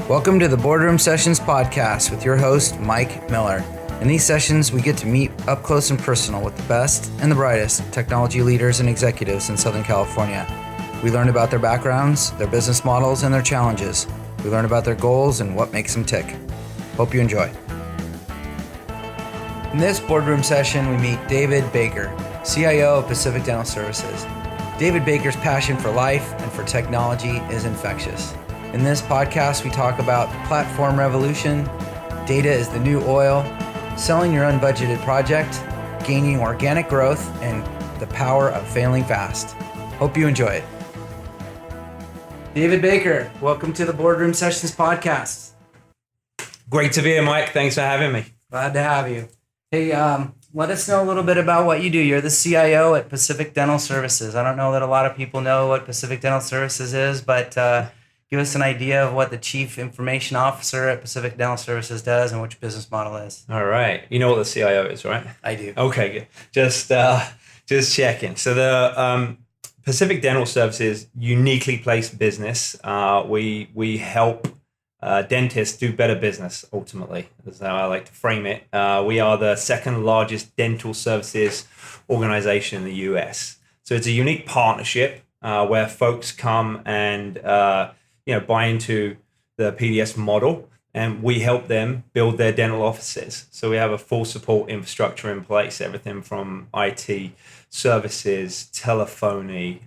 Welcome to the Boardroom Sessions Podcast with your host, Mike Miller. In these sessions, we get to meet up close and personal with the best and the brightest technology leaders and executives in Southern California. We learn about their backgrounds, their business models, and their challenges. We learn about their goals and what makes them tick. Hope you enjoy. In this boardroom session, we meet David Baker, CIO of Pacific Dental Services. David Baker's passion for life and for technology is infectious. In this podcast, we talk about the platform revolution, data is the new oil, selling your unbudgeted project, gaining organic growth, and the power of failing fast. Hope you enjoy it. David Baker, welcome to the Boardroom Sessions Podcast. Great to be here, Mike. Thanks for having me. Glad to have you. Hey, let us know a little bit about what you do. You're the CIO at Pacific Dental Services. I don't know that a lot of people know what Pacific Dental Services is, but give us an idea of what the Chief Information Officer at Pacific Dental Services does and what your business model is. All right. You know what the CIO is, right? I do. Okay, good. Just checking. So the Pacific Dental Services uniquely placed business. We help dentists do better business, ultimately. That's how I like to frame it. We are the second largest dental services organization in the US. So it's a unique partnership where folks come and buy into the PDS model, and we help them build their dental offices. So we have a full support infrastructure in place, everything from IT, services, telephony,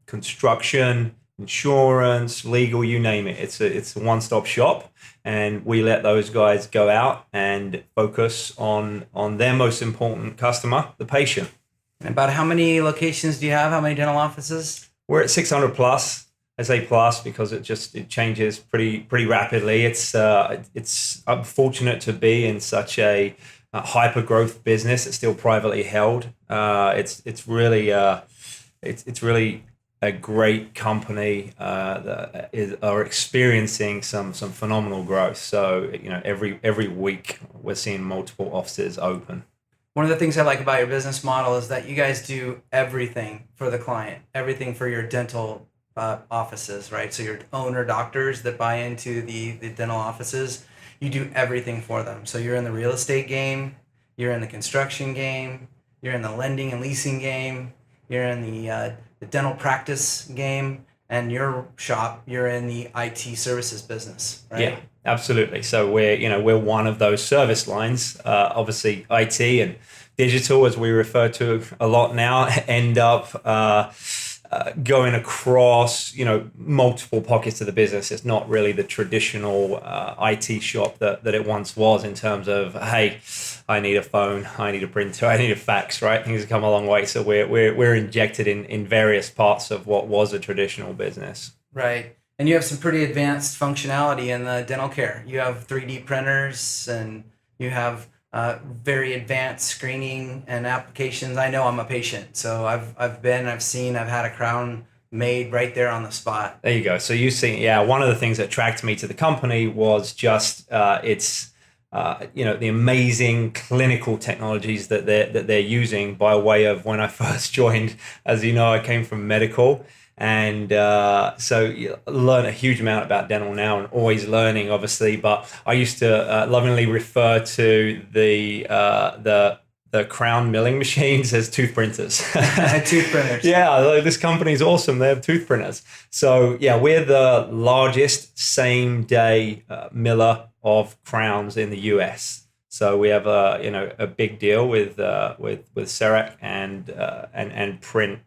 construction, insurance, legal, you name it. It's a one-stop shop, and we let those guys go out and focus on their most important customer, the patient. And about how many locations do you have? How many dental offices? We're at 600 plus. I say plus because it changes pretty rapidly. I'm fortunate to be in such a hyper growth business. It's still privately held. It's really a great company that are experiencing some phenomenal growth. So every week we're seeing multiple offices open. One of the things I like about your business model is that you guys do everything for the client, everything for your dental offices, right? So your owner doctors that buy into the dental offices, you do everything for them. So you're in the real estate game, you're in the construction game, you're in the lending and leasing game, you're in the dental practice game, and your shop, you're in the IT services business, right? Yeah, absolutely. So we're one of those service lines. Obviously, IT and digital, as we refer to a lot now, end up going across multiple pockets of the business. It's not really the traditional IT shop that it once was, in terms of, hey, I need a phone, I need a printer, I need a fax, right? Things have come a long way. So we're injected in various parts of what was a traditional business. Right. And you have some pretty advanced functionality in the dental care. You have 3D printers, and you have very advanced screening and applications. I know I'm a patient, so I've had a crown made right there on the spot. There you go. So you see, one of the things that attracted me to the company was just its the amazing clinical technologies that they're using by way of when I first joined. As you know, I came from medical. And so you learn a huge amount about dental now, and always learning, obviously. But I used to lovingly refer to the crown milling machines as tooth printers. Tooth printers. Yeah, this company is awesome. They have tooth printers. So we're the largest same day miller of crowns in the US. So we have a big deal with Cerac and print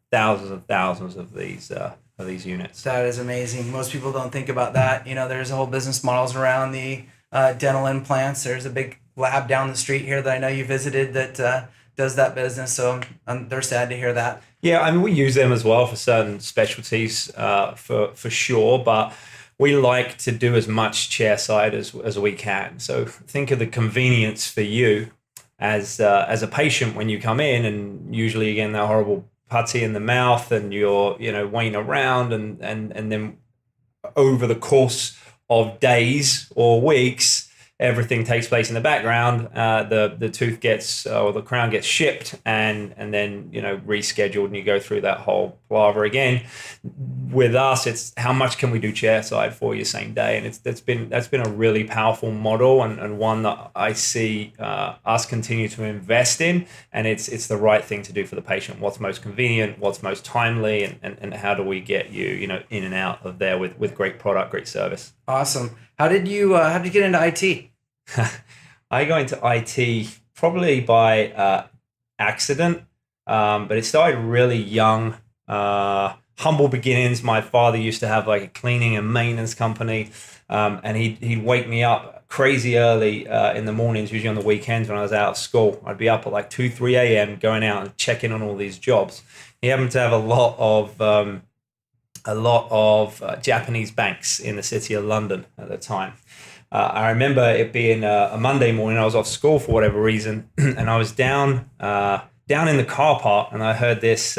thousands and thousands of these units. That is amazing. Most people don't think about that. There's a whole business models around the dental implants. There's a big lab down the street here that I know you visited that does that business. So they're sad to hear that. Yeah, I mean, we use them as well for certain specialties, for sure. But we like to do as much chairside as we can. So think of the convenience for you as a patient when you come in, and usually again that horrible putty in the mouth, and you're waiting around, and then over the course of days or weeks, everything takes place in the background. The tooth gets or the crown gets shipped and then rescheduled, and you go through that whole palaver again. with us, it's how much can we do chairside for you same day, and that's been a really powerful model, and one that I see us continue to invest in, and it's the right thing to do for the patient. What's most convenient, what's most timely, and how do we get you know in and out of there with great product, great service. Awesome. How did you get into IT? I got into IT probably by accident, but it started really young. Humble beginnings. My father used to have like a cleaning and maintenance company, and he'd wake me up crazy early in the mornings, usually on the weekends when I was out of school. I'd be up at like 2-3 a.m. going out and checking on all these jobs. He happened to have a lot of Japanese banks in the city of London at the time. I remember it being a Monday morning. I was off school for whatever reason, and I was down in the car park, and I heard this.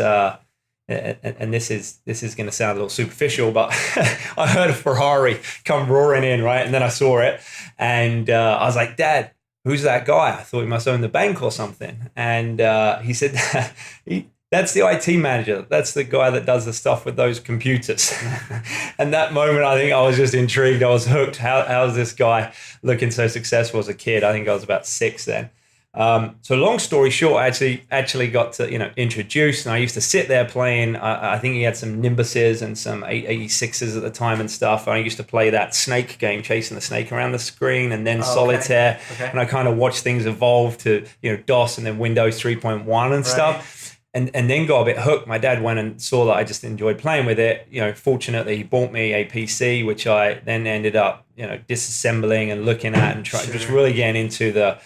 And this is going to sound a little superficial, but I heard a Ferrari come roaring in, right? And then I saw it, and I was like, "Dad, who's that guy?" I thought he must own the bank or something. And he said, "That's the IT manager. That's the guy that does the stuff with those computers." And that moment, I think I was just intrigued. I was hooked. How's this guy looking so successful as a kid? I think I was about 6 then. So long story short, I actually got to, introduced, and I used to sit there playing, I think he had some Nimbuses and some 886s at the time and stuff. I used to play that snake game, chasing the snake around the screen, and then Solitaire. Okay. And I kind of watched things evolve to, DOS and then Windows 3.1 and stuff. And then got a bit hooked. My dad went and saw that I just enjoyed playing with it. Fortunately, he bought me a PC, which I then ended up, disassembling and looking at and just really getting into the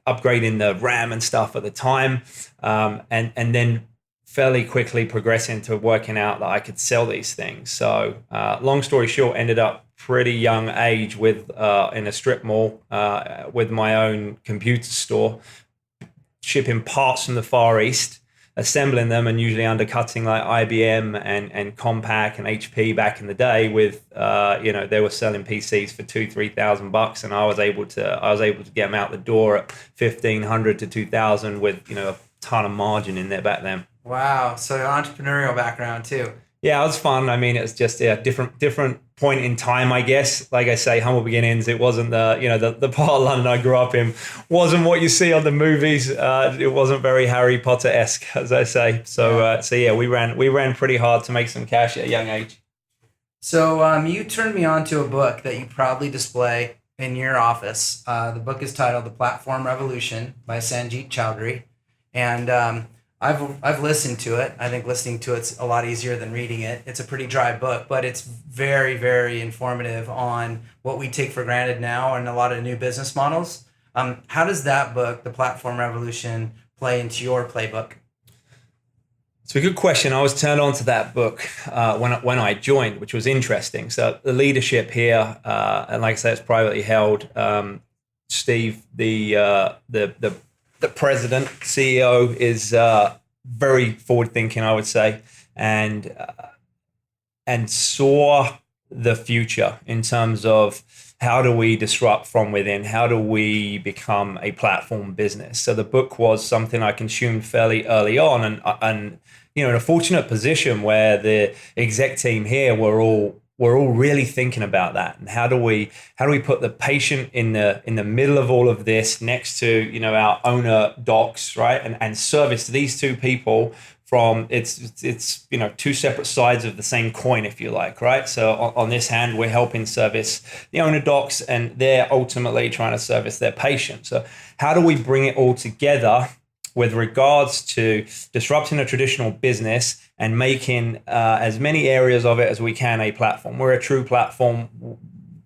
upgrading the RAM and stuff at the time, and then fairly quickly progressing to working out that I could sell these things. So long story short, ended up pretty young age with in a strip mall with my own computer store, shipping parts from the Far East, assembling them, and usually undercutting like IBM and Compaq and HP back in the day with they were selling PCs for $2,000-$3,000, and I was able to get them out the door at $1,500 to $2,000 with a ton of margin in there back then. Wow, so entrepreneurial background too. Yeah, it was fun. I mean, it was just a different point in time, I guess. Like I say, humble beginnings. It wasn't the part of London I grew up in wasn't what you see on the movies. It wasn't very Harry Potter-esque, as I say. So we ran pretty hard to make some cash at a young age. So you turned me on to a book that you proudly display in your office. The book is titled The Platform Revolution by Sanjeet Chowdhury, and I've listened to it. I think listening to it's a lot easier than reading it. It's a pretty dry book, but it's very, very informative on what we take for granted now and a lot of new business models. How does that book, The Platform Revolution, play into your playbook? It's a good question. I was turned on to that book when I joined, which was interesting. So the leadership here, and like I said, it's privately held. Steve, the president, CEO, is very forward-thinking, I would say, and saw the future in terms of how do we disrupt from within? How do we become a platform business? So the book was something I consumed fairly early on, and in a fortunate position where the exec team here were all really thinking about that, and how do we put the patient in the middle of all of this, next to our owner docs, right, and service these two people from it's two separate sides of the same coin, if you like, right? So on this hand, we're helping service the owner docs, and they're ultimately trying to service their patient. So how do we bring it all together with regards to disrupting a traditional business and making as many areas of it as we can a platform? We're a true platform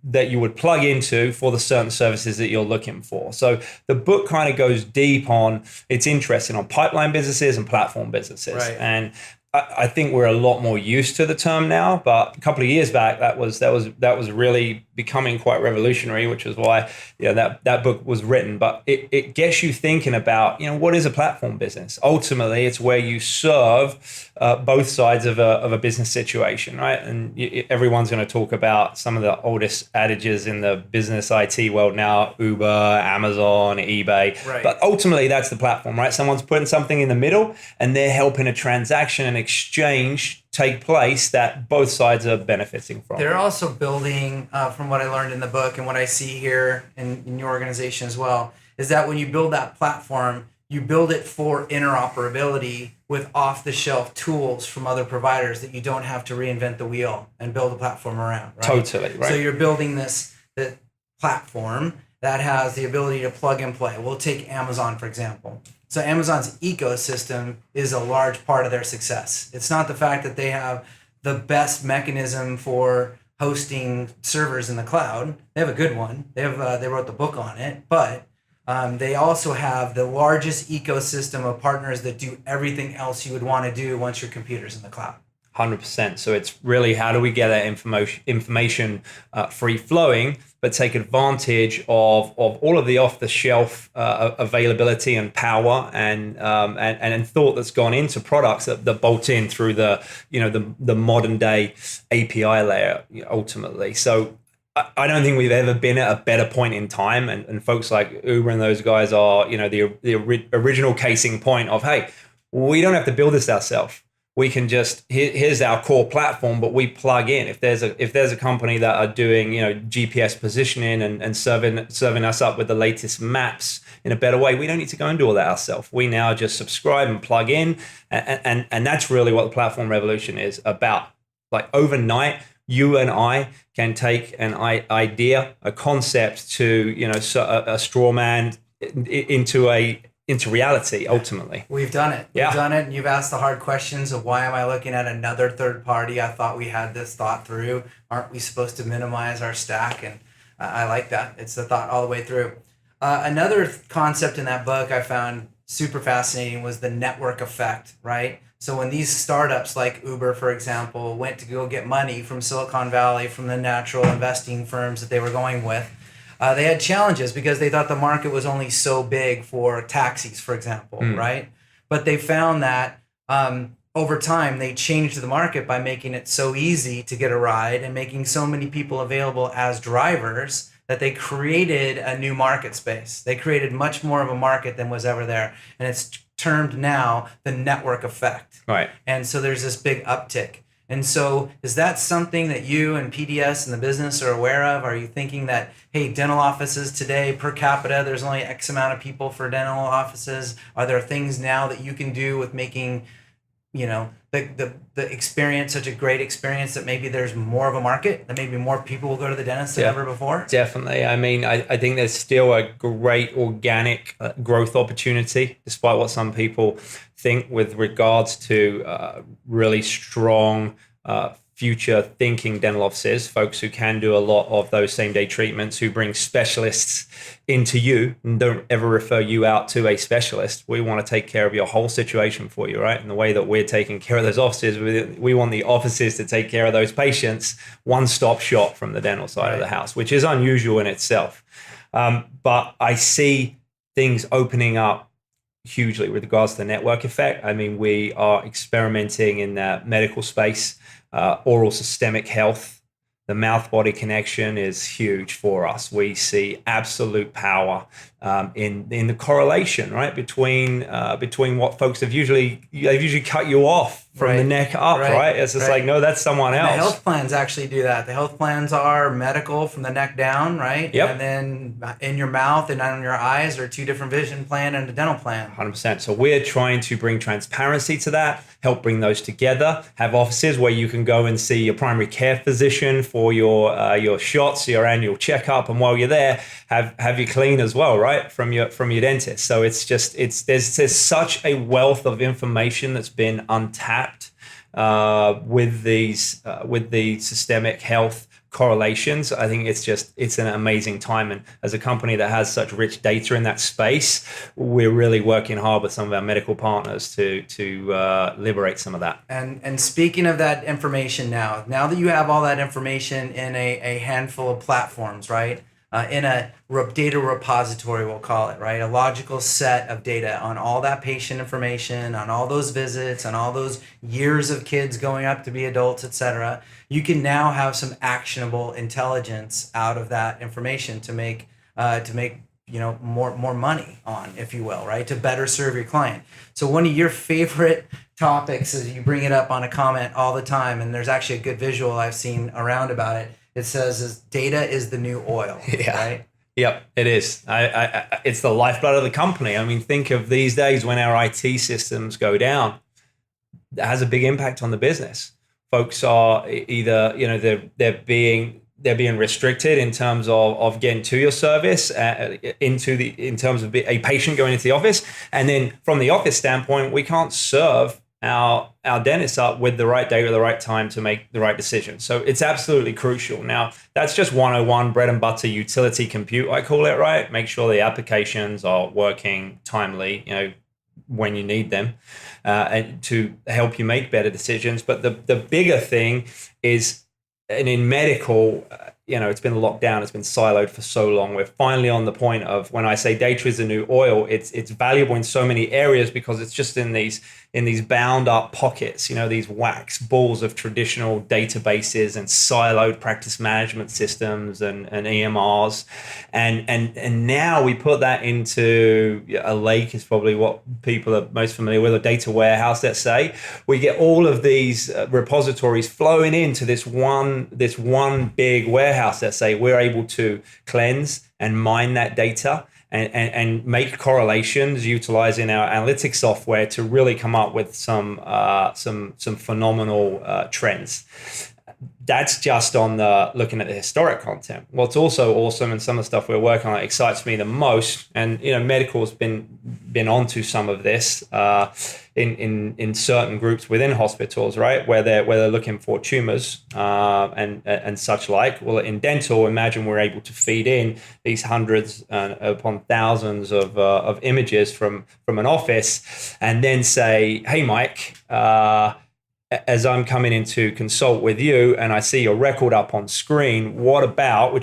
that you would plug into for the certain services that you're looking for. So the book kind of goes deep on, it's interesting on pipeline businesses and platform businesses. Right. And I think we're a lot more used to the term now, but a couple of years back, that was really becoming quite revolutionary, which was why that book was written. But it gets you thinking about what is a platform business. Ultimately, it's where you serve both sides of a business situation, right? And everyone's going to talk about some of the oldest adages in the business IT world now: Uber, Amazon, eBay. Right. But ultimately, that's the platform, right? Someone's putting something in the middle, and they're helping a transaction and exchange take place that both sides are benefiting from. They're also building, from what I learned in the book and what I see here in your organization as well, is that when you build that platform, you build it for interoperability with off-the-shelf tools from other providers that you don't have to reinvent the wheel and build a platform around. Right? Totally, right. So you're building this platform that has the ability to plug and play. We'll take Amazon, for example. So Amazon's ecosystem is a large part of their success. It's not the fact that they have the best mechanism for hosting servers in the cloud. They have a good one. They wrote the book on it, but they also have the largest ecosystem of partners that do everything else you would want to do once your computer's in the cloud. 100%. So it's really, how do we get that information free flowing, but take advantage of all of the off the shelf availability and power and thought that's gone into products that bolt in through the modern day API layer ultimately. So I don't think we've ever been at a better point in time, and folks like Uber and those guys are, the original casing point of, hey, we don't have to build this ourselves. We can just, here's our core platform, but we plug in. If there's a company that are doing GPS positioning and serving us up with the latest maps in a better way, we don't need to go and do all that ourselves. We now just subscribe and plug in, and that's really what the platform revolution is about. Like overnight, you and I can take an idea, a concept to a straw man into reality ultimately. We've done it. Yeah. We've done it, and you've asked the hard questions of why am I looking at another third party? I thought we had this thought through. Aren't we supposed to minimize our stack? And I like that. It's the thought all the way through. Another concept in that book I found super fascinating was the network effect, right? So when these startups like Uber, for example, went to go get money from Silicon Valley, from the natural investing firms that they were going with, they had challenges because they thought the market was only so big for taxis, for example, right? But they found that over time, they changed the market by making it so easy to get a ride and making so many people available as drivers that they created a new market space. They created much more of a market than was ever there. And it's termed now the network effect. Right. And so there's this big uptick. And so is that something that you and PDS and the business are aware of? Are you thinking that, hey, dental offices today per capita, there's only X amount of people for dental offices? Are there things now that you can do with making, the experience such a great experience that maybe there's more of a market, that maybe more people will go to the dentist than ever before? Definitely. I mean, I think there's still a great organic growth opportunity, despite what some people think with regards to really strong future thinking dental offices, folks who can do a lot of those same day treatments, who bring specialists into you and don't ever refer you out to a specialist. We want to take care of your whole situation for you, right? And the way that we're taking care of those offices, we want the offices to take care of those patients, one-stop shop from the dental side of the house, which is unusual in itself. But I see things opening up hugely with regards to the network effect. I mean, we are experimenting in the medical space. Oral systemic health, the mouth-body connection is huge for us. We see absolute power in the correlation, right, between what folks they've usually cut you off from the neck up, right? It's just like, no, that's someone else. The health plans actually do that. The health plans are medical from the neck down, right? Yep. And then in your mouth and on your eyes are two different vision plan and a dental plan. 100%. So we're trying to bring transparency to that, help bring those together, have offices where you can go and see your primary care physician for your shots, your annual checkup, and while you're there, have you clean as well, right, from your dentist. So there's such a wealth of information that's been untapped with the systemic health correlations. I think it's an amazing time, and as a company that has such rich data in that space, we're really working hard with some of our medical partners to liberate some of that. And speaking of that information, now that you have all that information in a handful of platforms, right? In a data repository, we'll call it, right? A logical set of data on all that patient information, on all those visits, on all those years of kids going up to be adults, et cetera. You can now have some actionable intelligence out of that information to make more money on, if you will, right, to better serve your client. So one of your favorite topics is, you bring it up on a comment all the time, and there's actually a good visual I've seen around about it. It says is data is the new oil, right? Yep, it is. It's the lifeblood of the company. I mean, think of these days when our IT systems go down, that has a big impact on the business. Folks are either, they're being restricted in terms of getting to your service, in terms of a patient going into the office, and then from the office standpoint, we can't serve our dentists up with the right data at the right time to make the right decision. So it's absolutely crucial. Now, that's just 101, bread and butter utility compute, I call it, right? Make sure the applications are working timely, when you need them, and to help you make better decisions. But the bigger thing is, and in medical, it's been locked down, it's been siloed for so long. We're finally on the point of, when I say data is the new oil, it's valuable in so many areas because it's just in these bound up pockets, these wax balls of traditional databases and siloed practice management systems and EMRs. And now we put that into a lake, is probably what people are most familiar with, a data warehouse, let's say. We get all of these repositories flowing into this one big warehouse, let's say. We're able to cleanse and mine that data and make correlations utilizing our analytics software to really come up with some phenomenal trends. That's just on looking at the historic content. What's also awesome, and some of the stuff we're working on that excites me the most, and medical's been onto some of this in certain groups within hospitals, right, where they're looking for tumors and such like. Well, in dental, imagine we're able to feed in these hundreds upon thousands of images from an office, and then say, hey, Mike, as I'm coming in to consult with you and I see your record up on screen, what about we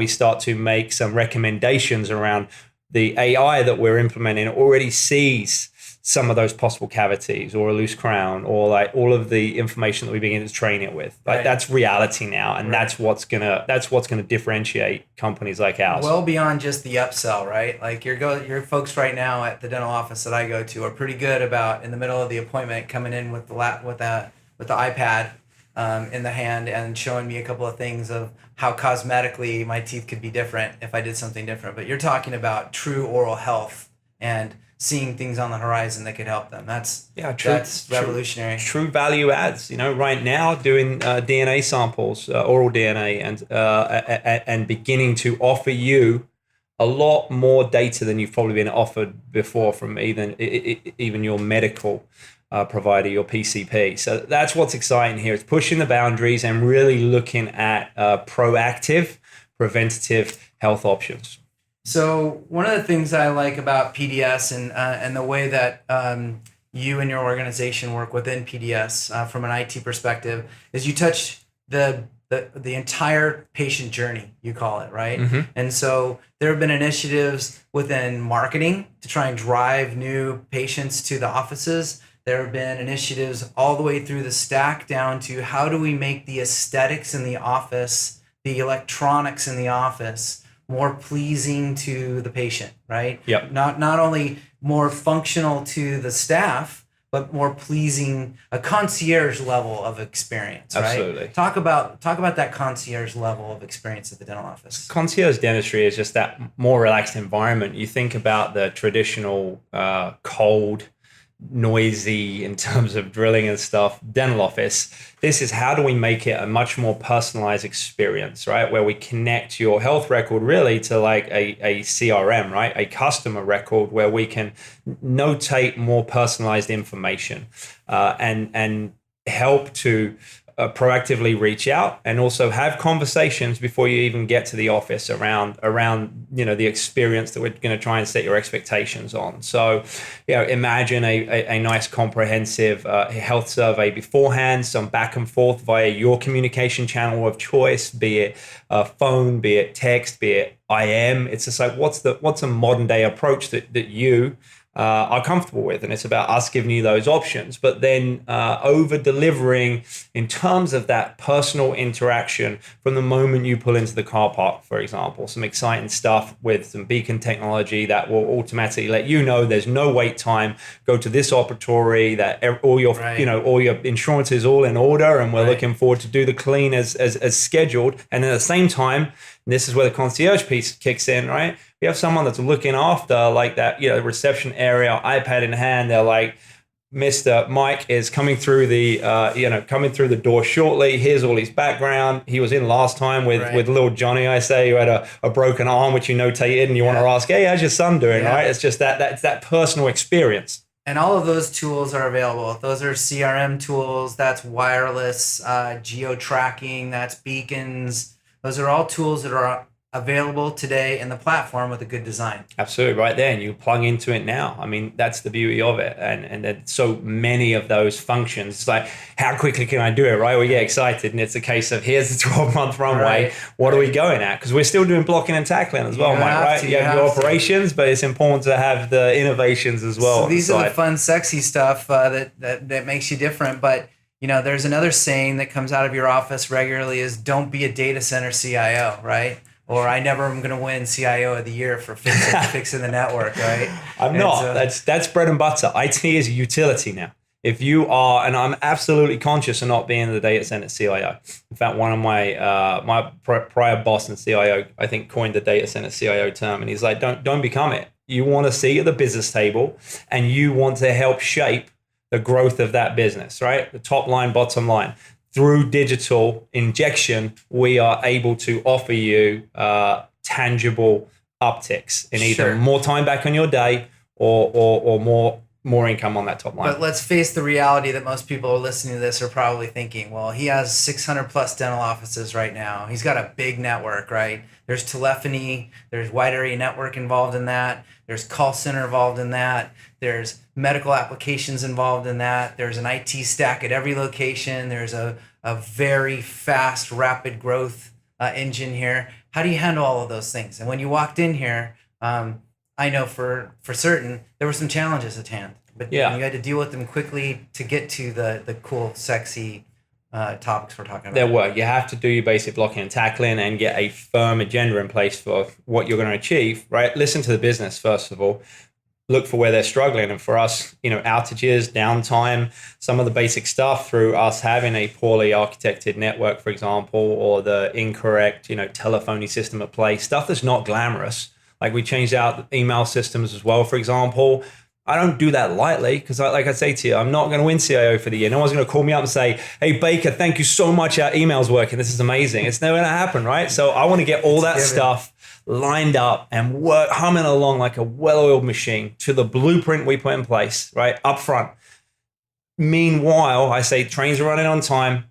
start to make some recommendations around the AI that we're implementing already sees some of those possible cavities or a loose crown or like all of the information that we begin to train it with. Like, that's reality now, and that's what's gonna differentiate companies like ours. Well beyond just the upsell, right? Like your folks right now at the dental office that I go to are pretty good about, in the middle of the appointment, coming in with the iPad in the hand and showing me a couple of things of how cosmetically my teeth could be different if I did something different. But you're talking about true oral health and seeing things on the horizon that could help them. That's revolutionary. True value adds. Right now, doing DNA samples, oral DNA, and beginning to offer you a lot more data than you've probably been offered before from even your medical provider, your PCP. So that's what's exciting here. It's pushing the boundaries and really looking at proactive, preventative health options. So one of the things I like about PDS and the way that you and your organization work within PDS from an IT perspective is you touch the entire patient journey, you call it, right? Mm-hmm. And so there have been initiatives within marketing to try and drive new patients to the offices. There have been initiatives all the way through the stack down to how do we make the aesthetics in the office, the electronics in the office, more pleasing to the patient, right? Yep. Not only more functional to the staff, but more pleasing, a concierge level of experience, right? Absolutely. Talk about that concierge level of experience at the dental office. Concierge dentistry is just that more relaxed environment. You think about the traditional cold, noisy in terms of drilling and stuff dental office. This is how do we make it a much more personalized experience, right? Where we connect your health record really to like a CRM, right? A customer record where we can notate more personalized information and help to proactively reach out and also have conversations before you even get to the office around the experience that we're going to try and set your expectations on. So imagine a nice comprehensive health survey beforehand, some back and forth via your communication channel of choice, be it phone, be it text, be it IM. It's just like what's a modern day approach that you are comfortable with. And it's about us giving you those options, but then over delivering in terms of that personal interaction from the moment you pull into the car park, for example. Some exciting stuff with some beacon technology that will automatically let you know there's no wait time. Go to this operatory, that all your all your insurance is all in order, and we're looking forward to do the clean as scheduled. And at the same time, and this is where the concierge piece kicks in, right? We have someone that's looking after like that, reception area, iPad in hand. They're like, Mr. Mike is coming through the door shortly. Here's all his background. He was in last time with little Johnny, I say, who had a broken arm, which you notated, and you want to ask, hey, how's your son doing, right? It's just that's that personal experience. And all of those tools are available. Those are CRM tools. That's wireless, geo tracking. That's beacons. Those are all tools that are available today in the platform with a good design. Absolutely, right there, and you plug into it now. I mean, that's the beauty of it, and there's so many of those functions. It's like, how quickly can I do it, right? We get excited, and it's a case of, here's the 12-month runway. What are we going at? Because we're still doing blocking and tackling as well, Mike, right? You have your operations, but it's important to have the innovations as well. So these are the fun, sexy stuff that makes you different, but there's another saying that comes out of your office regularly is, don't be a data center CIO, right? Or I never am going to win CIO of the year for fixing the network, right? I'm not. That's bread and butter. IT is a utility now. If you are, and I'm absolutely conscious of not being the data center CIO. In fact, one of my prior boss and CIO, I think, coined the data center CIO term, and he's like, don't become it. You want to sit at the business table, and you want to help shape the growth of that business, right? The top line, bottom line. Through digital injection, we are able to offer you tangible upticks in either more time back on your day or more income on that top line. But let's face the reality that most people are listening to this are probably thinking, well, he has 600 plus dental offices right now. He's got a big network, right? There's telephony, there's wide area network involved in that. There's call center involved in that. There's medical applications involved in that. There's an IT stack at every location. There's a very fast, rapid growth engine here. How do you handle all of those things? And when you walked in here, I know for certain there were some challenges at hand, but you had to deal with them quickly to get to the cool, sexy topics we're talking about. There were. You have to do your basic blocking and tackling and get a firm agenda in place for what you're going to achieve, right? Listen to the business, first of all. Look for where they're struggling. And for us, outages, downtime, some of the basic stuff through us having a poorly architected network, for example, or the incorrect, telephony system at play, stuff that's not glamorous. Like we changed out email systems as well, for example. I don't do that lightly because, like I say to you, I'm not going to win CIO for the year. No one's going to call me up and say, hey, Baker, thank you so much. Our email's working. This is amazing. It's never going to happen, right? So I want to get all that stuff lined up and work, humming along like a well-oiled machine to the blueprint we put in place, right, up front. Meanwhile, I say trains are running on time.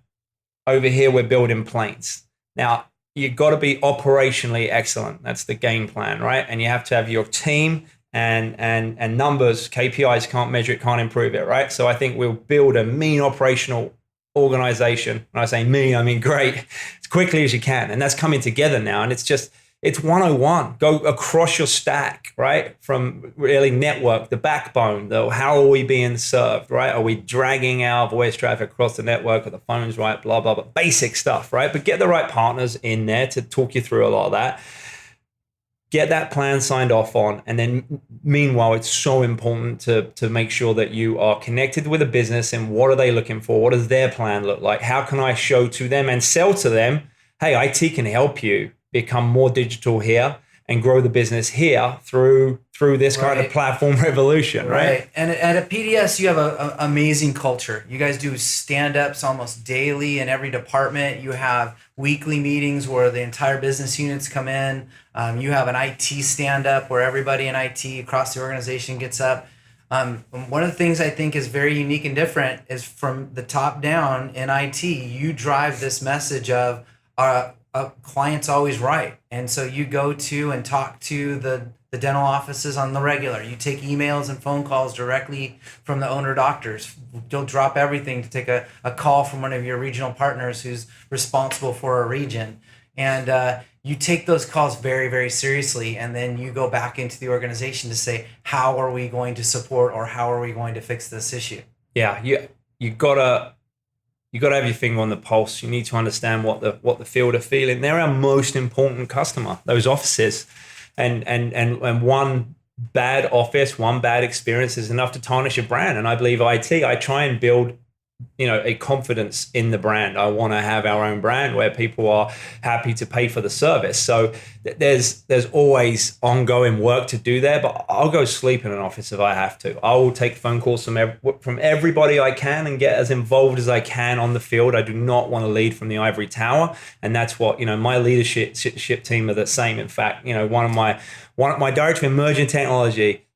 Over here, we're building planes. Now, you've got to be operationally excellent. That's the game plan, right? And you have to have your team and numbers, KPIs, can't measure it, can't improve it, right? So I think we'll build a mean operational organization. When I say mean, I mean great, as quickly as you can. And that's coming together now. And it's 101. Go across your stack, right? From really network, the backbone, how are we being served, right? Are we dragging our voice traffic across the network? Are the phones right? Blah, blah, blah. Basic stuff, right? But get the right partners in there to talk you through a lot of that. Get that plan signed off on. And then meanwhile, it's so important to make sure that you are connected with a business and what are they looking for? What does their plan look like? How can I show to them and sell to them, hey, IT can help you become more digital here and grow the business here through this kind of platform revolution, right? And at PDS, you have an amazing culture. You guys do stand-ups almost daily in every department. You have weekly meetings where the entire business units come in. You have an IT stand-up where everybody in IT across the organization gets up. One of the things I think is very unique and different is from the top down in IT, you drive this message of a client's always right. And so you go to and talk to the dental offices on the regular. You take emails and phone calls directly from the owner doctors. You'll drop everything to take a call from one of your regional partners who's responsible for a region. And you take those calls very, very seriously, and then you go back into the organization to say, how are we going to support, or how are we going to fix this issue? Yeah, you gotta have your finger on the pulse. You need to understand what the field are feeling. They're our most important customer, those offices, and one bad office, one bad experience is enough to tarnish a brand. And I believe IT, I try and build a confidence in the brand. I want to have our own brand where people are happy to pay for the service. So there's always ongoing work to do there, but I'll go sleep in an office if I have to. I will take phone calls from everybody I can and get as involved as I can on the field. I do not want to lead from the ivory tower. And that's what, my leadership team are the same. In fact, one of my director of emerging technology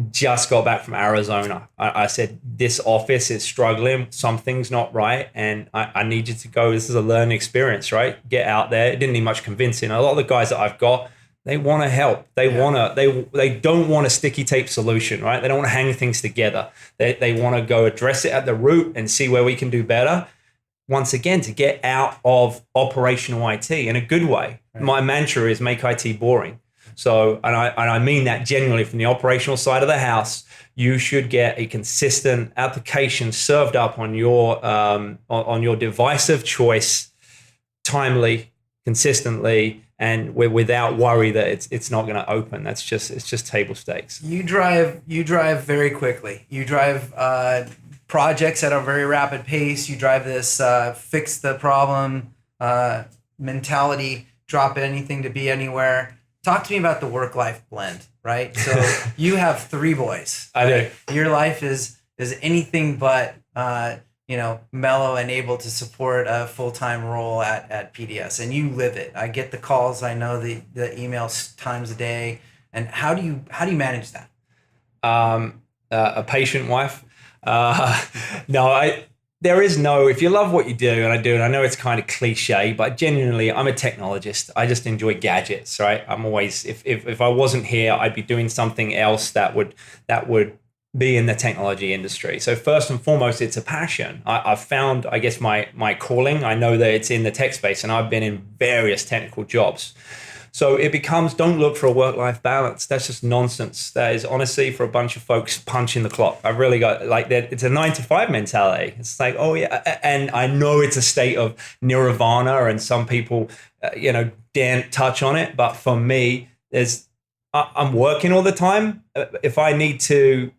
just got back from Arizona. I said, this office is struggling. Something's not right. And I need you to go. This is a learning experience, right? Get out there. It didn't need much convincing. A lot of the guys that I've got, they want to help. They don't want a sticky tape solution, right? They don't want to hang things together. They want to go address it at the root and see where we can do better. Once again, to get out of operational IT in a good way. Right. My mantra is make IT boring. So, and I mean that genuinely from the operational side of the house. You should get a consistent application served up on your device of choice, timely, consistently, and without worry that it's not going to open. It's just table stakes. You drive very quickly. You drive projects at a very rapid pace. You drive this fix the problem mentality. Drop anything to be anywhere. Talk to me about the work-life blend, right? So you have 3 boys. I do. Your life is anything but mellow and able to support a full-time role at PDS, and you live it. I get the calls. I know the emails times a day. And how do you manage that? A patient wife. There is no, if you love what you do, and I do, and I know it's kind of cliche, but genuinely, I'm a technologist. I just enjoy gadgets, right? I'm always, if I wasn't here, I'd be doing something else that would be in the technology industry. So first and foremost, it's a passion. I've found, I guess, my calling. I know that it's in the tech space, and I've been in various technical jobs. So it becomes, don't look for a work-life balance. That's just nonsense. That is honestly for a bunch of folks punching the clock. I've really got like that. It's a 9-to-5 mentality. It's like, oh yeah. And I know it's a state of nirvana, and some people, daren't touch on it. But for me, I'm working all the time. If I need to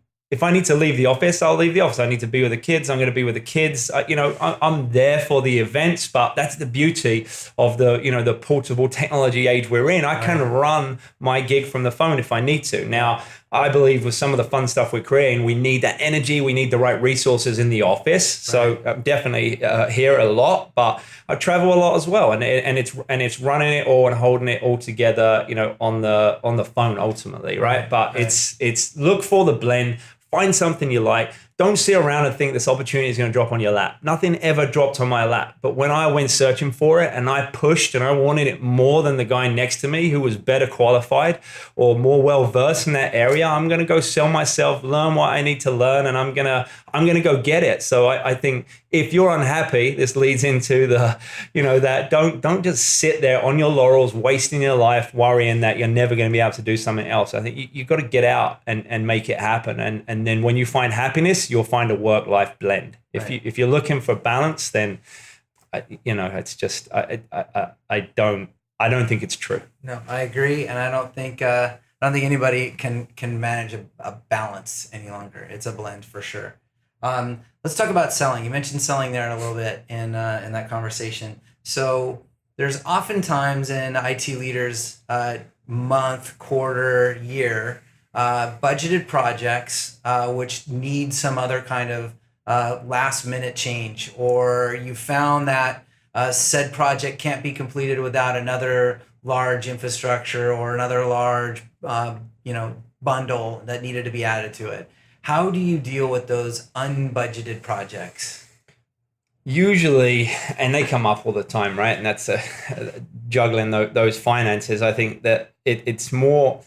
leave the office, I'll leave the office. I need to be with the kids. I'm going to be with the kids. I'm there for the events, but that's the beauty of the portable technology age we're in. I can run my gig from the phone if I need to. Now, I believe with some of the fun stuff we're creating, we need that energy. We need the right resources in the office. Right. So I'm definitely here a lot, but I travel a lot as well. And it's running it all and holding it all together, on the phone ultimately, right? But it's look for the blend. Find something you like. Don't sit around and think this opportunity is going to drop on your lap. Nothing ever dropped on my lap. But when I went searching for it and I pushed and I wanted it more than the guy next to me who was better qualified or more well-versed in that area, I'm going to go sell myself, learn what I need to learn, and I'm going to go get it. So I think if you're unhappy, this leads into that don't just sit there on your laurels, wasting your life, worrying that you're never going to be able to do something else. I think you've got to get out and make it happen. And then when you find happiness, you'll find a work-life blend. If you're looking for balance, then it's just I don't think it's true. No, I agree, and I don't think anybody can manage a balance any longer. It's a blend for sure. Let's talk about selling. You mentioned selling there in a little bit in that conversation. So there's oftentimes in IT leaders month, quarter, year budgeted projects which need some other kind of last minute change, or you found that said project can't be completed without another large infrastructure or another large bundle that needed to be added to it. How do you deal with those unbudgeted projects? Usually, and they come up all the time, right? And that's juggling those finances. I think that it's more,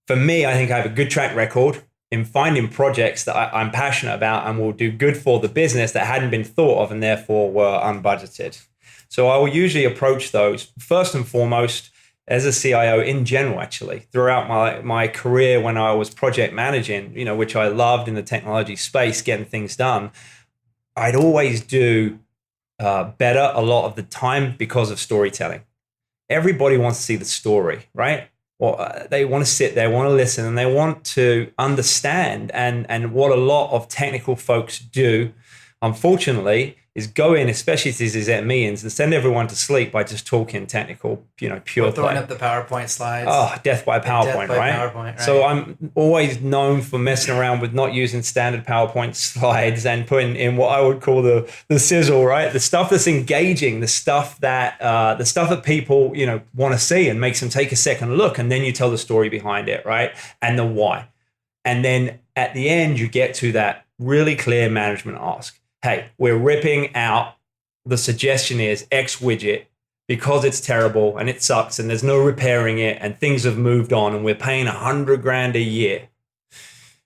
for me, I think I have a good track record in finding projects that I'm passionate about and will do good for the business that hadn't been thought of and therefore were unbudgeted. So I will usually approach those first and foremost as a CIO in general, actually, throughout my career when I was project managing, which I loved in the technology space, getting things done. I'd always do better a lot of the time because of storytelling. Everybody wants to see the story, right? Or they want to sit there, want to listen, and they want to understand. And what a lot of technical folks do, unfortunately, is go in, especially if this is at meetings, and send everyone to sleep by just talking technical, pure or throwing play. up the PowerPoint slides. Oh, death by PowerPoint, Death by right? PowerPoint, right? So I'm always known for messing around with not using standard PowerPoint slides and putting in what I would call the sizzle, right? The stuff that's engaging, the stuff that people, want to see and makes them take a second look, and then you tell the story behind it, right? And the why. And then at the end, you get to that really clear management ask. Hey, we're ripping out, the suggestion is X widget because it's terrible and it sucks and there's no repairing it and things have moved on and we're paying $100,000 a year.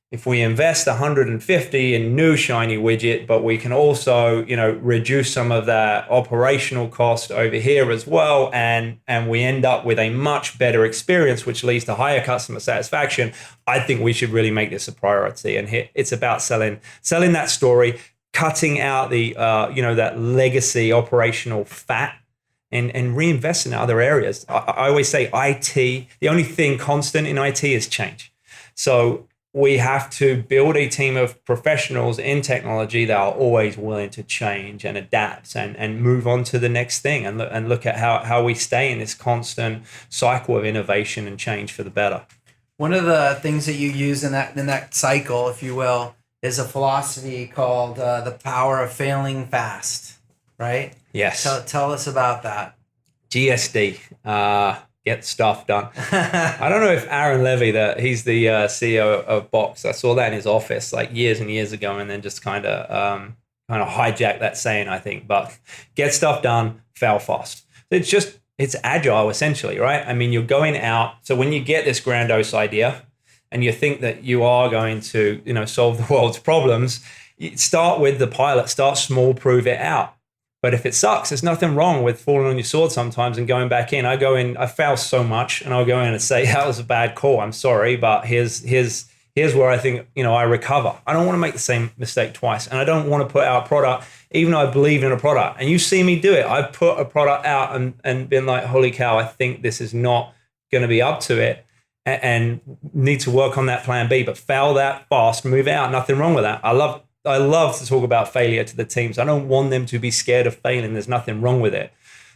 If we invest 150 in new shiny widget, but we can also, reduce some of that operational cost over here as well, and we end up with a much better experience, which leads to higher customer satisfaction, I think we should really make this a priority. And here it's about selling that story, cutting out the that legacy operational fat and reinvest in other areas. I always say IT, the only thing constant in IT is change. So we have to build a team of professionals in technology that are always willing to change and adapt and move on to the next thing and look at how we stay in this constant cycle of innovation and change for the better. One of the things that you use in that cycle, if you will, is a philosophy called the power of failing fast, right? Yes. Tell us about that. GSD, get stuff done. I don't know if Aaron Levy, he's the CEO of Box. I saw that in his office like years and years ago, and then just kind of hijacked that saying, I think. But get stuff done, fail fast. It's agile essentially, right? I mean, you're going out. So when you get this grandiose idea, and you think that you are going to, solve the world's problems, you start with the pilot, start small, prove it out. But if it sucks, there's nothing wrong with falling on your sword sometimes and going back in. I fail so much, and I'll go in and say, that was a bad call, I'm sorry, but here's where I think, I recover. I don't want to make the same mistake twice, and I don't want to put out a product, even though I believe in a product. And you see me do it. I've put a product out and been like, holy cow, I think this is not going to be up to it. And need to work on that plan B, but fail that fast, move out. Nothing wrong with that. I love to talk about failure to the teams. I don't want them to be scared of failing. There's nothing wrong with it.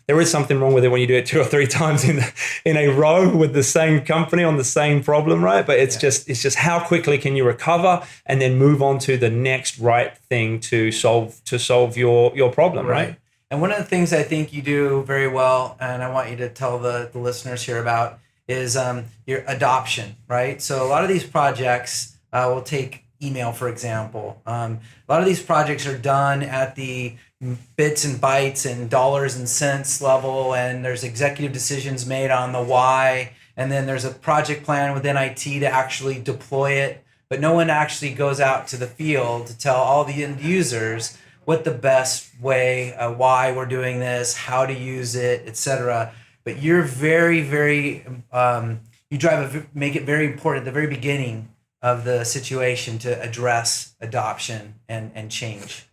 There is something wrong with it when you do it 2 or 3 times in a row with the same company on the same problem, right? But it's just how quickly can you recover and then move on to the next right thing to solve your problem, right? And one of the things I think you do very well, and I want you to tell the listeners here about, is your adoption, right? So a lot of these projects, we'll take email, for example. A lot of these projects are done at the bits and bytes and dollars and cents level, and there's executive decisions made on the why, and then there's a project plan within IT to actually deploy it, but no one actually goes out to the field to tell all the end users what the best way, why we're doing this, how to use it, etc. But you're very, very, make it very important at the very beginning of the situation to address adoption and change.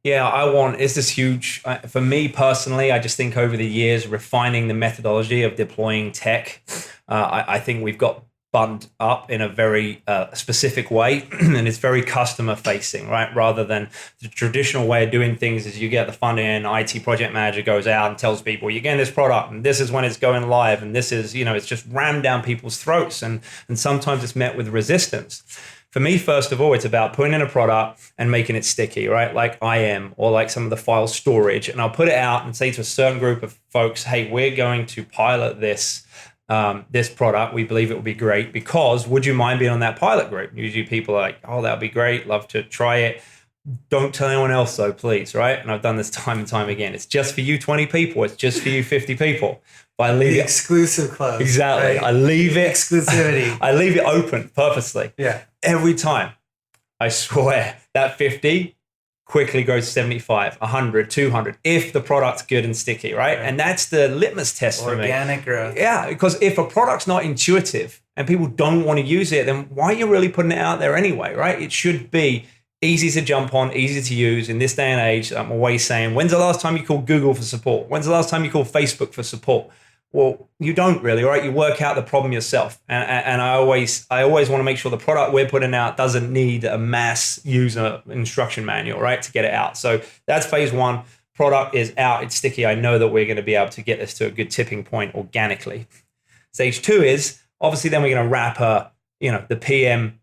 Yeah, it's this huge, for me personally, I just think over the years, refining the methodology of deploying tech, I think we've got buttoned up in a very specific way, and it's very customer facing, right? Rather than the traditional way of doing things is you get the funding and IT project manager goes out and tells people, you're getting this product and this is when it's going live and this is, it's just rammed down people's throats and sometimes it's met with resistance. For me, first of all, it's about putting in a product and making it sticky, right? Like IM or like some of the file storage. And I'll put it out and say to a certain group of folks, hey, we're going to pilot this product. We believe it will be great because would you mind being on that pilot group? Usually people are like, oh, that would be great. Love to try it. Don't tell anyone else though, please, right? And I've done this time and time again. It's just for you 20 people. It's just for you 50 people. But I leave the it exclusive clause. Exactly. Right? I leave it exclusivity. I leave it open purposely. Yeah. Every time. I swear that 50 quickly goes to 75, 100, 200, if the product's good and sticky, right? And that's the litmus test for me. Organic growth. Yeah, because if a product's not intuitive and people don't want to use it, then why are you really putting it out there anyway, right? It should be easy to jump on, easy to use. In this day and age, I'm always saying, when's the last time you called Google for support? When's the last time you called Facebook for support? Well, you don't really, right? You work out the problem yourself. And I always want to make sure the product we're putting out doesn't need a mass user instruction manual, right, to get it out. So that's phase one. Product is out, it's sticky. I know that we're going to be able to get this to a good tipping point organically. Stage two is obviously then we're going to wrap the PM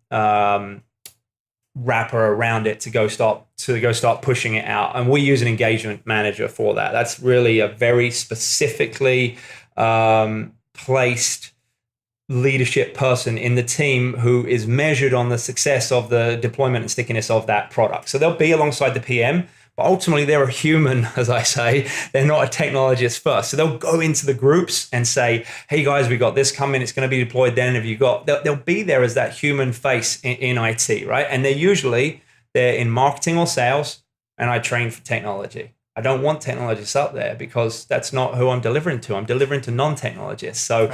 wrapper around it to go start pushing it out. And we use an engagement manager for that. That's really a very specifically placed leadership person in the team who is measured on the success of the deployment and stickiness of that product. So they'll be alongside the PM, but ultimately they're a human, as I say. They're not a technologist first. So they'll go into the groups and say, hey guys, we got this coming. It's going to be deployed then. They'll be there as that human face in IT, right? And they're in marketing or sales, and I train for technology. I don't want technologists up there because that's not who I'm delivering to. I'm delivering to non-technologists. So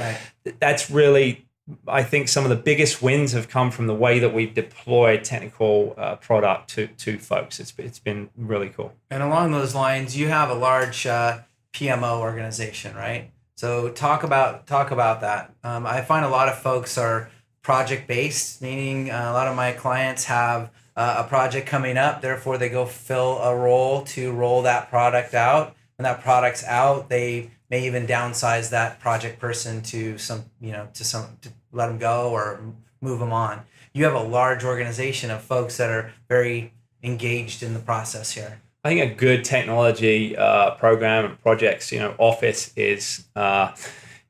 That's really, I think some of the biggest wins have come from the way that we've deployed technical product to folks. It's been really cool. And along those lines, you have a large PMO organization, right? So talk about that. I find a lot of folks are project-based, meaning a lot of my clients have a project coming up, therefore they go fill a role to roll that product out. When that product's out, they may even downsize that project person to let them go or move them on. You have a large organization of folks that are very engaged in the process here. I think a good technology program and projects, Office is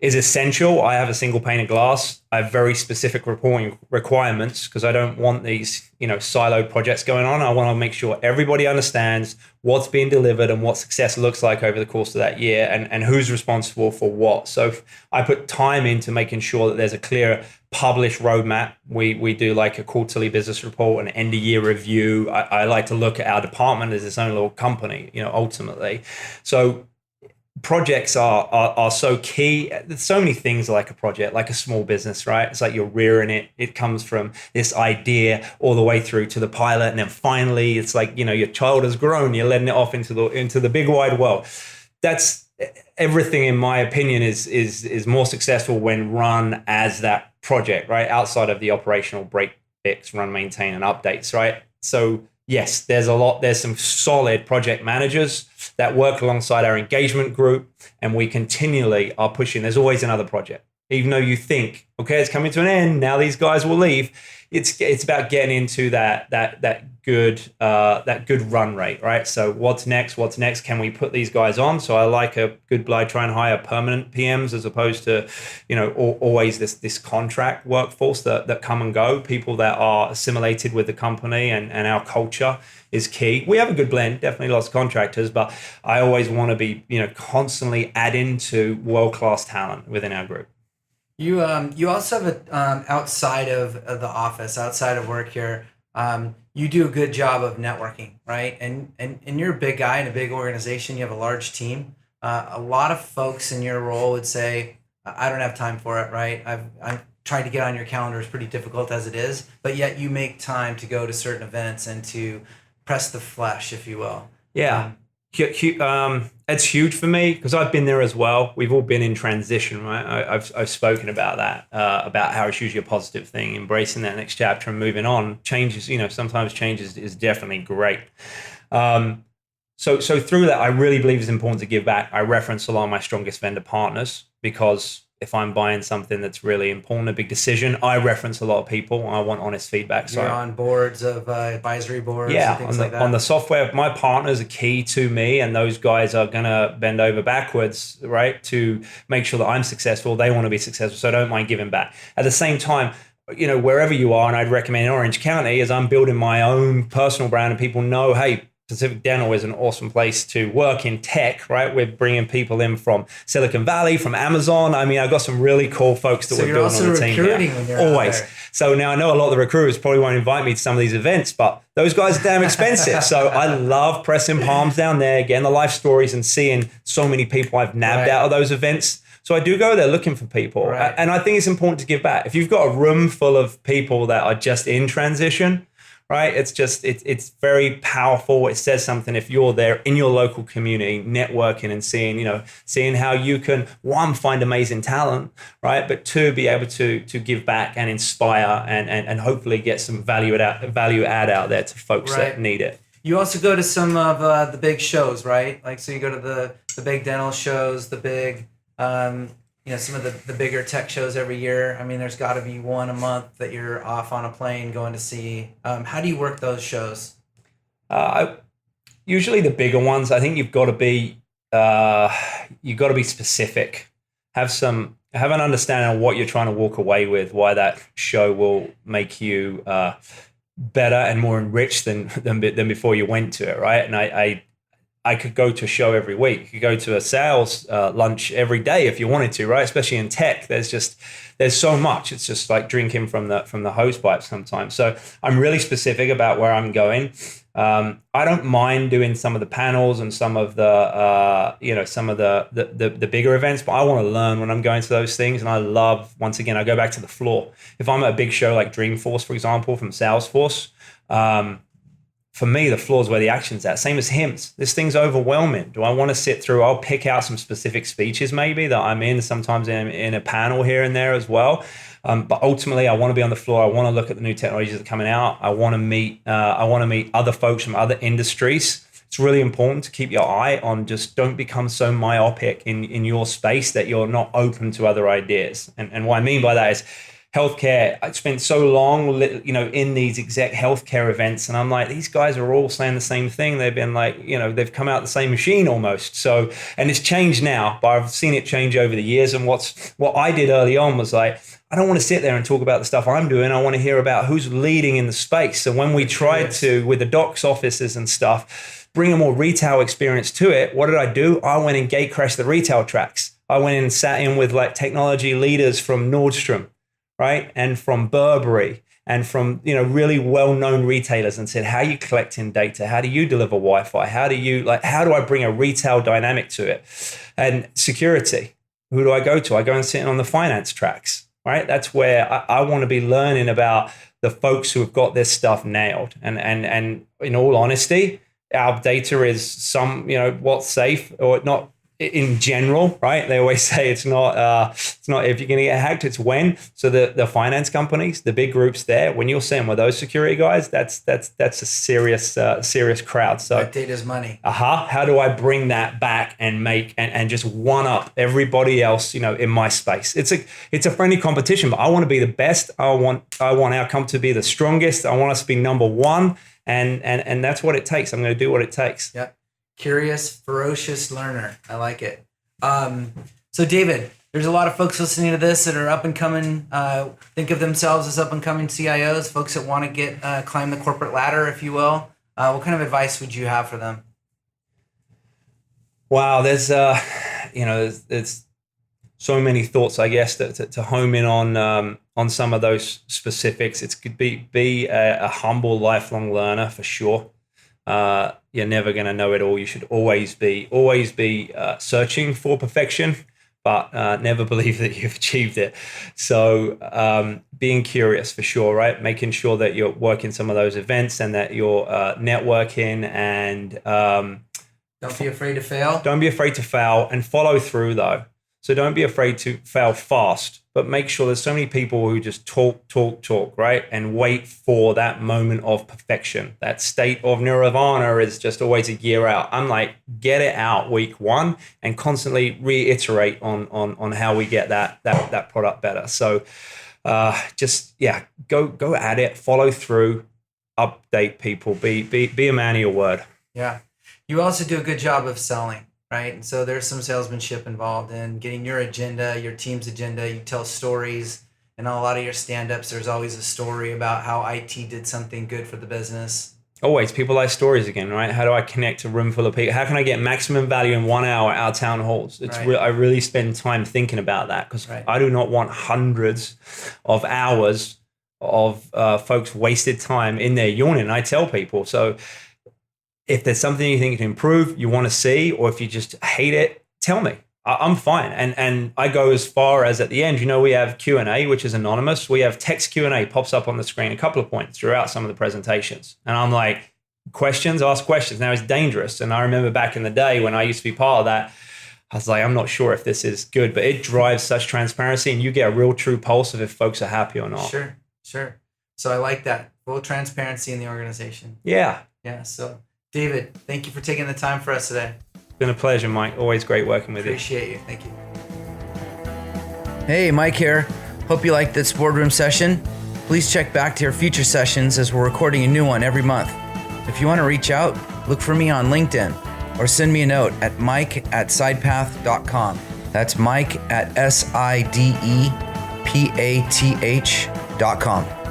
essential. I have a single pane of glass. I have very specific reporting requirements because I don't want these, siloed projects going on. I want to make sure everybody understands what's being delivered and what success looks like over the course of that year and who's responsible for what. So I put time into making sure that there's a clear published roadmap. We do like a quarterly business report, an end of year review. I like to look at our department as its own little company, ultimately. So projects are so key. There's so many things like a project, like a small business, right? It's like you're rearing it. It comes from this idea all the way through to the pilot. And then finally, it's like, your child has grown. You're letting it off into the big wide world. That's everything, in my opinion, is more successful when run as that project, right? Outside of the operational break, fix, run, maintain, and updates, right? So yes, there's some solid project managers that work alongside our engagement group, and we continually are pushing. There's always another project. Even though you think, okay, it's coming to an end, now these guys will leave. It's about getting into that good run rate, right? So what's next? Can we put these guys on? So I try and hire permanent PMs as opposed to, always this contract workforce that come and go, people that are assimilated with the company and our culture is key. We have a good blend, definitely lots of contractors, but I always want to be, constantly adding to world-class talent within our group. You also have outside of the office, outside of work here, you do a good job of networking, right? And you're a big guy in a big organization. You have a large team. A lot of folks in your role would say, I don't have time for it, right? I'm trying to get on your calendar is pretty difficult as it is, but yet you make time to go to certain events and to press the flesh, if you will. Yeah. It's huge for me because I've been there as well. We've all been in transition, right? I've spoken about that, about how it's usually a positive thing, embracing that next chapter and moving on. Changes, sometimes change is definitely great. So through that, I really believe it's important to give back. I reference a lot of my strongest vendor partners because if I'm buying something that's really important, a big decision, I reference a lot of people. I want honest feedback. You're on boards of advisory boards and things like that. On the software, my partners are key to me, and those guys are going to bend over backwards, right, to make sure that I'm successful. They want to be successful, so I don't mind giving back. At the same time, wherever you are, and I'd recommend Orange County, as I'm building my own personal brand and people know, hey, Pacific Dental is an awesome place to work in tech, right? We're bringing people in from Silicon Valley, from Amazon. I mean, I've got some really cool folks that we're building on the team here. When you're Always. Out there. So now I know a lot of the recruiters probably won't invite me to some of these events, but those guys are damn expensive. So I love pressing palms down there, getting the life stories and seeing so many people I've nabbed out of those events. So I do go there looking for people. Right. And I think it's important to give back. If you've got a room full of people that are just in transition, right? It's very powerful. It says something if you're there in your local community, networking and seeing how you can, one, find amazing talent, right? But two, be able to give back and inspire and hopefully get some value add out there to folks that need it. You also go to some of the big shows, right? Like, so you go to the big dental shows, the big, some of the bigger tech shows every year. I mean, there's got to be one a month that you're off on a plane going to see. How do you work those shows? Usually the bigger ones, I think you've got to be specific. Have an understanding of what you're trying to walk away with, why that show will make you better and more enriched than before you went to it, right? And I could go to a show every week. You could go to a sales lunch every day if you wanted to, right? Especially in tech, there's so much. It's just like drinking from the hose pipe sometimes. So I'm really specific about where I'm going. I don't mind doing some of the panels and some of the bigger events, but I want to learn when I'm going to those things. And I love, once again, I go back to the floor. If I'm at a big show like Dreamforce, for example, from Salesforce, for me, the floor is where the action's at. Same as HIMSS. This thing's overwhelming. Do I want to sit through? I'll pick out some specific speeches maybe that I'm in, sometimes in a panel here and there as well. But ultimately, I want to be on the floor. I want to look at the new technologies that are coming out. I want to meet other folks from other industries. It's really important to keep your eye on, just don't become so myopic in your space that you're not open to other ideas. And what I mean by that is, healthcare, I spent so long, in these exec healthcare events, and I'm like, these guys are all saying the same thing. They've been like, they've come out the same machine almost. So, and it's changed now, but I've seen it change over the years. And what I did early on was like, I don't want to sit there and talk about the stuff I'm doing. I want to hear about who's leading in the space. So when we tried to, with the docs offices and stuff, bring a more retail experience to it, what did I do? I went and gate crashed the retail tracks. I went in and sat in with like technology leaders from Nordstrom, right? And from Burberry and from, really well-known retailers, and said, how are you collecting data? How do you deliver Wi-Fi? How do I bring a retail dynamic to it? And security, who do I go to? I go and sit in on the finance tracks, right? That's where I want to be learning about the folks who have got this stuff nailed. And in all honesty, our data is what's safe or not. In general, right? They always say it's not if you're going to get hacked, it's when. So the finance companies, the big groups there, when you're sitting with those security guys, that's a serious crowd. So that data's money. How do I bring that back and make and just one up everybody else, in my space? It's a friendly competition, but I want to be the best. I want our company to be the strongest. I want us to be number one, and that's what it takes. I'm going to do what it takes. Yep. Curious, ferocious learner. I like it. So David, there's a lot of folks listening to this that are up and coming, think of themselves as up and coming CIOs, folks that want to climb the corporate ladder, if you will. What kind of advice would you have for them? Wow, there's so many thoughts, I guess, to home in on some of those specifics. It could be a humble, lifelong learner for sure. You're never going to know it all. You should always be searching for perfection, but never believe that you've achieved it. So being curious for sure, right? Making sure that you're working some of those events and that you're networking and don't be afraid to fail. Don't be afraid to fail and follow through though. So don't be afraid to fail fast, but make sure there's so many people who just talk, right? And wait for that moment of perfection. That state of nirvana is just always a year out. I'm like, get it out week one and constantly reiterate on how we get that product better. So go at it, follow through, update people, be a man of your word. Yeah. You also do a good job of selling. Right. And so there's some salesmanship involved in getting your agenda, your team's agenda. You tell stories, and on a lot of your stand-ups, there's always a story about how IT did something good for the business. always people like stories again, right? How do I connect a room full of people? How can I get maximum value in 1 hour at our town halls? It's Right. I really spend time thinking about that because Right. I do not want hundreds of hours of folks wasted time in there yawning. I tell people, so if there's something you think you can improve, you want to see, or if you just hate it, tell me. I'm fine. And I go as far as at the end, we have Q&A, which is anonymous. We have text Q&A pops up on the screen a couple of points throughout some of the presentations. And I'm like, ask questions. Now it's dangerous. And I remember back in the day when I used to be part of that, I was like, I'm not sure if this is good, but it drives such transparency and you get a real true pulse of if folks are happy or not. Sure. So I like that. Full transparency in the organization. Yeah. So David, thank you for taking the time for us today. Been a pleasure, Mike. Always great working with you. Appreciate you. Thank you. Hey, Mike here. Hope you liked this boardroom session. Please check back to your future sessions as we're recording a new one every month. If you want to reach out, look for me on LinkedIn or send me a note at mike@sidepath.com. That's Mike at sidepath.com.